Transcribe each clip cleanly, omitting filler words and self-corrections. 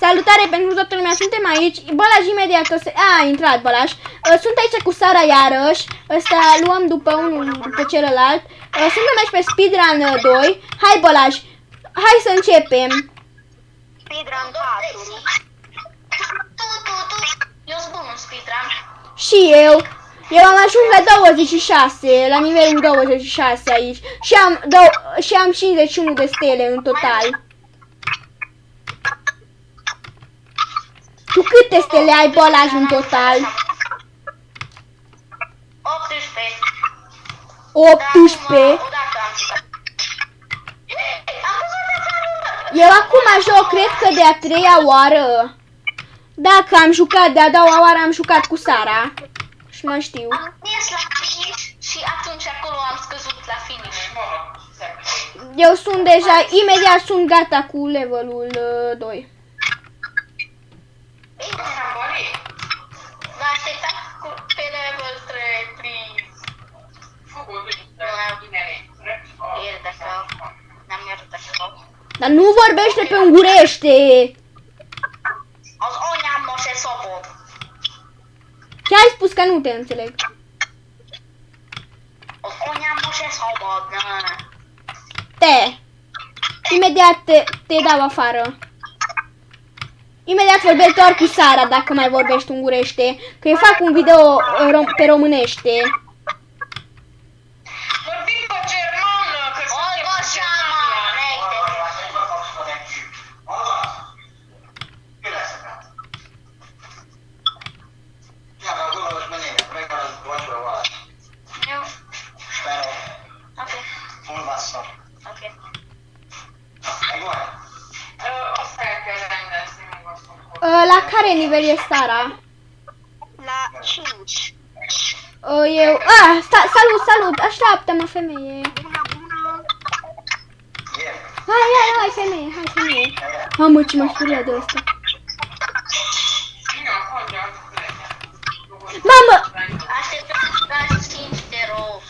Salutare pentru toată lumea, suntem aici. Balaj imediat o să... A intrat Balaj. Sunt aici cu Sara iarăși. Ăsta luăm după unul, după celălalt. Suntem aici pe Speedrun 2. Hai Balaj, hai să începem. Speedrun 4. Eu sunt bun în speedrun. Și eu am ajuns la 26, la nivelul 26 aici. Și am 51 de stele în total. Tu câte stele ai, Balaj, în total? 18. Eu acum joc, cred că de-a 3-a oară. Dacă am jucat, de-a 2-a oară am jucat cu Sara. Și mă știu. Am mers la finish și atunci acolo am scăzut la finish. Eu sunt deja, imediat sunt gata cu levelul 2. Vă așteptați pe level 3. Dar nu vorbește pe ungurește. Ce ai spus că nu te înțeleg? Imediat te dau afară. Imediat vorbesc doar cu Sara dacă mai vorbești ungurește. Că eu fac un video pe românește. Vorbim pe germană, că sunt La care nivel e Sara? la 5. Salut, așteaptă-mă, femeie. Hai, femeie. Mamă, ce mă spuria de asta. Mamă! Așteptați 5, te rog.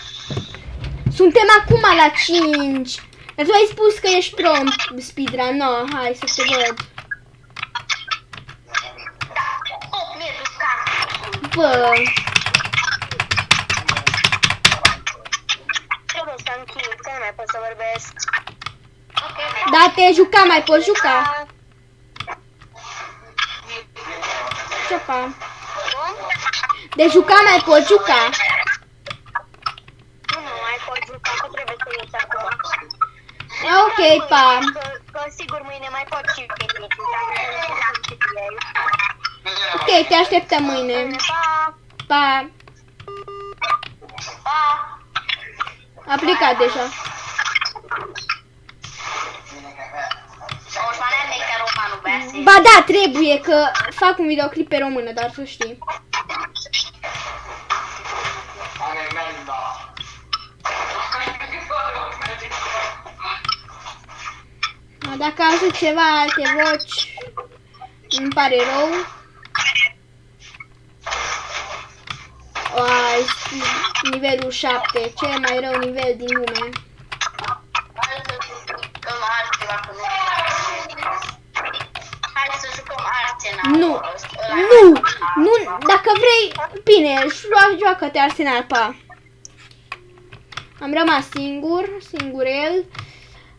Suntem acum la 5. Dar tu ai spus că ești pro în speedrun. No, hai să te văd. Bă. Trebuie să închid, că nu mai pot să vorbesc. Da, te juca, mai poți juca. Ce-pa? De juca mai poți juca. Nu mai pot juca, că trebuie să ies acum. Ok, pa. Că sigur mâine mai pot și picnic. Ok, te așteptăm mâine. Pa. A plecat deja. Ba da, trebuie, că fac un videoclip pe română, dar să știi. Dacă a auzit ceva alte voci, îmi pare rău. Nivelul 7, cel mai rău nivel din lume. Hai să jucăm Arsenal. Nu, dacă vrei, bine, joacă-te Arsenal, pa. Am rămas singurel.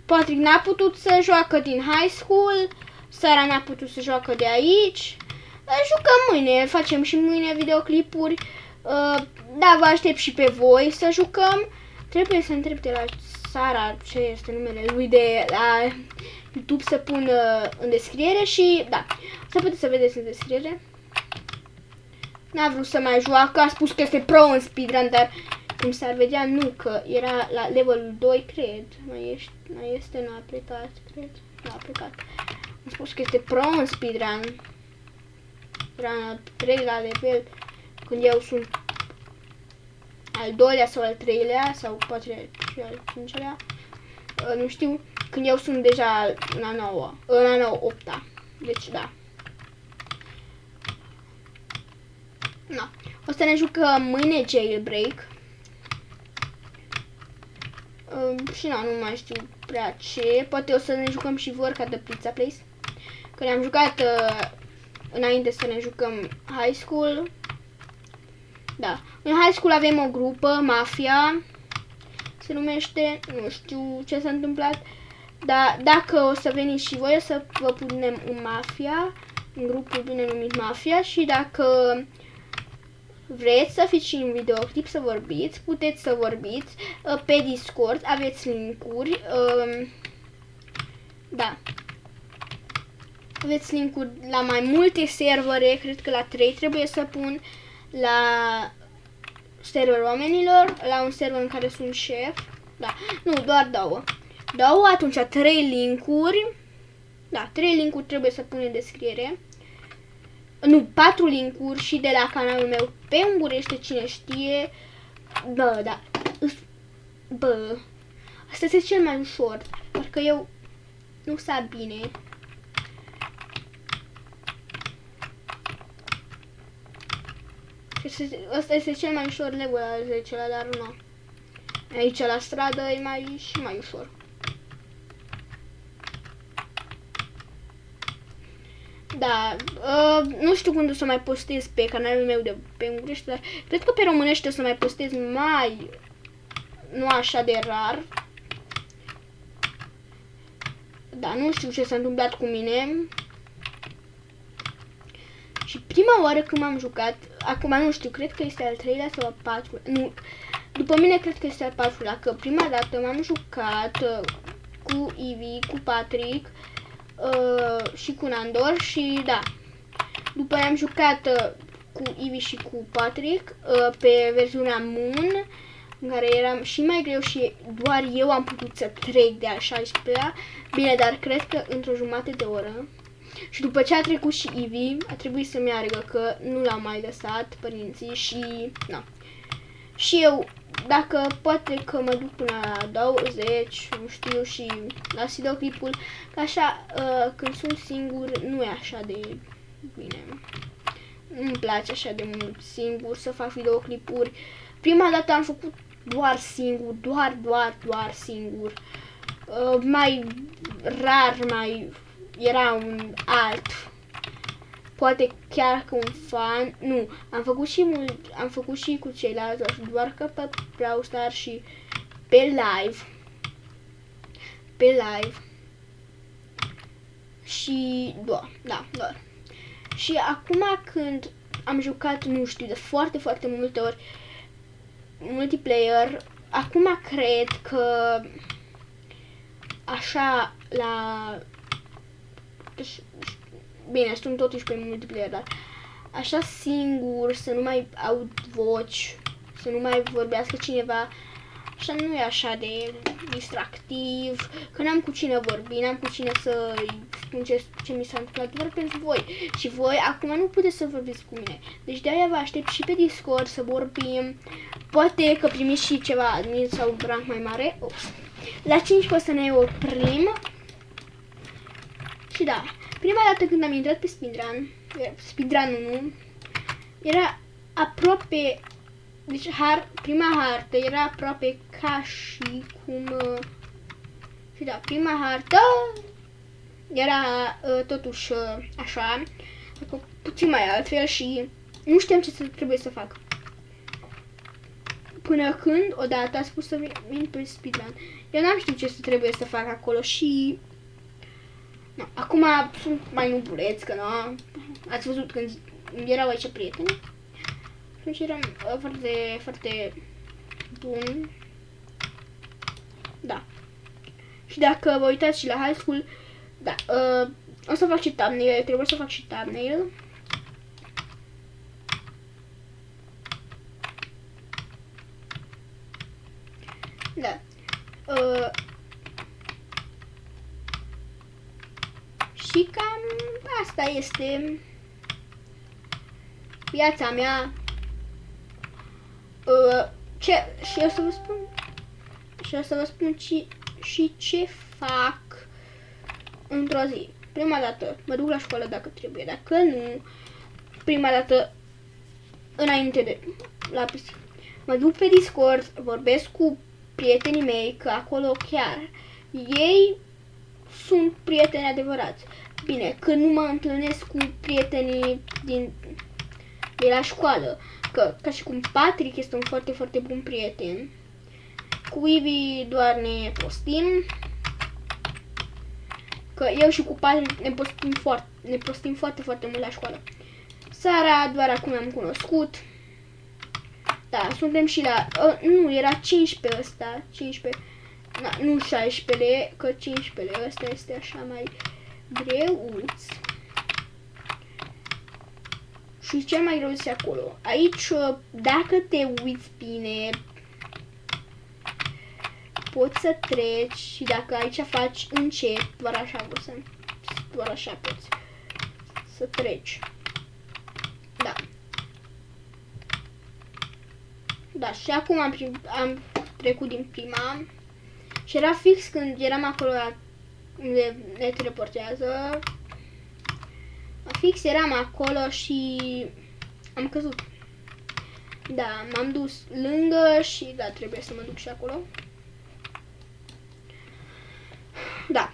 Patrick n-a putut să joacă din high school. Sara n-a putut să joacă de aici. Jucăm mâine, facem și mâine videoclipuri. Da, vă aștept și pe voi să jucăm. Trebuie să întreb de la Sara ce este numele lui de la YouTube, să pun în descriere și da, să puteți să vedeți în descriere. N-a vrut să mai joacă, a spus că este pro în speedrun, dar cum s-ar vedea, nu, că era la levelul 2, cred. Mai este, n-a plecat, cred. N-a plecat. Am spus că este pro în speedrun. Era al 3-lea level, când eu sunt al 2-lea sau al 3-lea, sau poate și al 5-lea. Nu știu, când eu sunt deja în a 8-a. Deci da. No. O să ne jucăm mâine Jailbreak. Și nu mai știu prea ce. Poate o să ne jucăm și Vorca de Pizza Place. că ne-am jucat înainte să ne jucăm high school. Da, în high school avem o grupă, Mafia se numește, nu știu ce s-a întâmplat, dar dacă o să veniți și voi, o să vă punem în Mafia, în grupul bine numit Mafia, și dacă vreți să fiți și în videoclip să vorbiți, puteți să vorbiți pe Discord, aveți linkuri, da. Aveți linkuri la mai multe servere, cred că la 3 trebuie să pun, la server oamenilor, la un server în care sunt șef, da, nu, doar 2. 2, atunci 3 linkuri, da, 3 linkuri trebuie să pun în descriere, nu, 4 linkuri și de la canalul meu pe ungurește, cine știe, bă, da, bă, asta este cel mai ușor, parcă eu nu sa bine. Asta este cel mai ușor level al 10-lea, dar nu. Aici la stradă e mai ușor. Da, nu știu când o să mai postez pe canalul meu de pe ungurește, dar cred că pe românește o să mai postez nu așa de rar. Da, nu știu ce s-a întâmplat cu mine. Și prima oară când m-am jucat, acum nu știu, cred că este al 3-lea sau al 4-lea, nu, după mine cred că este al 4-lea, că prima dată m-am jucat cu Ivy, cu Patrick și cu Nandor și da, după am jucat cu Ivy și cu Patrick pe versiunea Moon, în care eram și mai greu și doar eu am putut să trec de al 16-lea, bine, dar cred că într-o jumătate de oră. Și după ce a trecut și Ivy, a trebuit să meargă, că nu l-au mai lăsat părinții și, na. Și eu, dacă poate că mă duc până la 20, nu știu, și las videoclipul, că așa, când sunt singur, nu e așa de bine. Nu-mi place așa de mult singur să fac videoclipuri. Prima dată am făcut doar singur, doar singur. Mai rar, era un alt, poate chiar că un fan, nu, am făcut și cu ceilalți, doar că pe Brawl Stars și pe live, și doar. Și acum când am jucat, nu știu, de foarte multe ori multiplayer, acum cred că așa bine, sunt totuși pe multiplayer, dar așa singur, să nu mai aud voci, să nu mai vorbească cineva, așa nu e așa de distractiv, că n-am cu cine vorbi, n-am cu cine să-i spun ce mi s-a întâmplat, doar pentru voi. Și voi acum nu puteți să vorbiți cu mine, deci de-aia vă aștept și pe Discord să vorbim, poate că primiți și ceva admin sau un rank mai mare. La 5 o să ne oprim. Și da, prima dată când am intrat pe speedrun 1, era aproape, deci prima hartă era aproape ca și cum, și da, prima hartă era totuși așa, puțin mai altfel și nu știam ce trebuie să fac. Până când, odată a spus să vin pe speedrun. Eu n-am știut ce trebuie să fac acolo și... No, acum sunt mai nubuleți, că nu, ați văzut când erau aici prieteni. Atunci eram foarte bun. Da. Și dacă vă uitați și la high school, da, o să fac și thumbnail, trebuie să fac și thumbnail. Da. Și cam asta este viața mea. Și o să vă spun și ce fac într-o zi. Prima dată mă duc la școală dacă trebuie, dacă nu, prima dată înainte de la piscină. Mă duc pe Discord, vorbesc cu prietenii mei, că acolo chiar ei sunt prieteni adevărați. Bine, când nu mă întâlnesc cu prietenii de la școală, că ca și cum Patrick este un foarte, foarte bun prieten. Cu Ivy doar ne postim. Că eu și cu Patrick ne postim foarte, foarte mult la școală. Sara doar acum am cunoscut. Da, suntem și la... nu, era 15 ăsta. 15. Na, nu 16, că 15 ăsta este așa mai greuț. Și cel mai greu este acolo. Aici, dacă te uiți bine, poți să treci și dacă aici faci încet, doar așa poți să treci. Da. Da, și acum am trecut din prima și era fix când eram acolo unde ne teleportează. Fix eram acolo și am căzut. Da, m-am dus lângă și da, trebuie să mă duc și acolo. Da.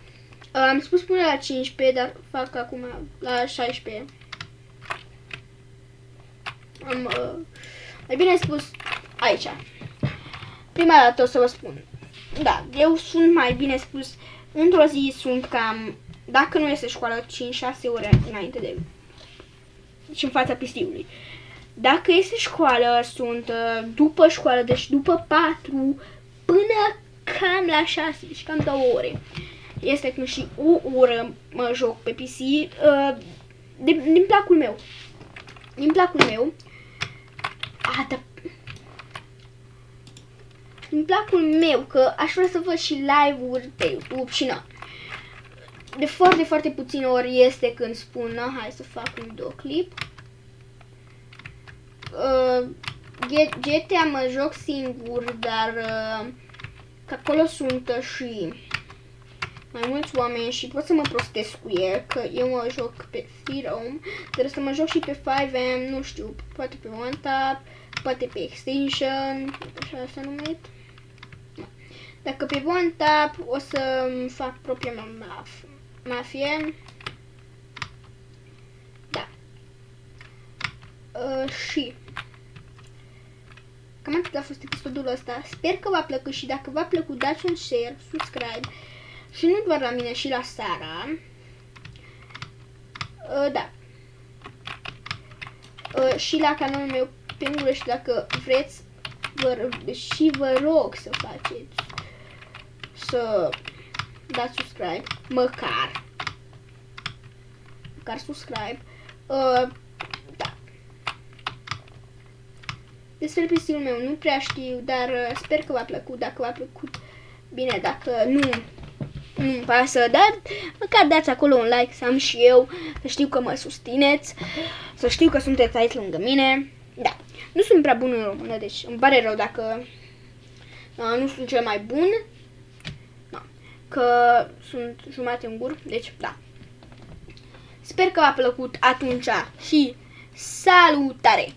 Am spus până la 15, dar fac acum la 16. Mai bine spus aici. Prima dată o să vă spun. Da, eu sunt mai bine spus, într-o zi sunt cam, dacă nu este școală, 5-6 ore înainte de... și în fața PC-ului. Dacă este școală, sunt după școală, deci după 4 până cam la 6, deci cam 2 ore. Este când și o oră mă joc pe PC, din placul meu. Din placul meu. Din placul meu, că aș vrea să văd și live-uri pe YouTube și na. De foarte, foarte puține ori este când spun, na, hai să fac un videoclip. GTA mă joc singur, dar că acolo sunt și mai mulți oameni și pot să mă prostesc cu ei, că eu mă joc pe Freedom, dar să mă joc și pe 5M, nu știu, poate pe OneTap, poate pe Extinction, așa s-a numit. Dacă pe OneTap o să fac propria mea mafie. Da. Și cam atât a fost episodul ăsta. Sper că v-a plăcut și dacă v-a plăcut dați un share, subscribe și nu doar la mine și la Sara. Da. Și la canalul meu pe engleză, dacă vreți vă rog să faceți, să dați subscribe, măcar subscribe. Da. Despre PC-ul meu nu prea știu, dar sper că v-a plăcut. Dacă v-a plăcut, bine, dacă nu-mi pasă, dar măcar dați acolo un like să am și eu, să știu că mă susțineți, să știu că sunteți aici lângă mine. Da, nu sunt prea bun în română, deci îmi pare rău dacă nu sunt cel mai bun, că sunt jumate în gur, deci da. Sper că v-a plăcut atunci și salutare!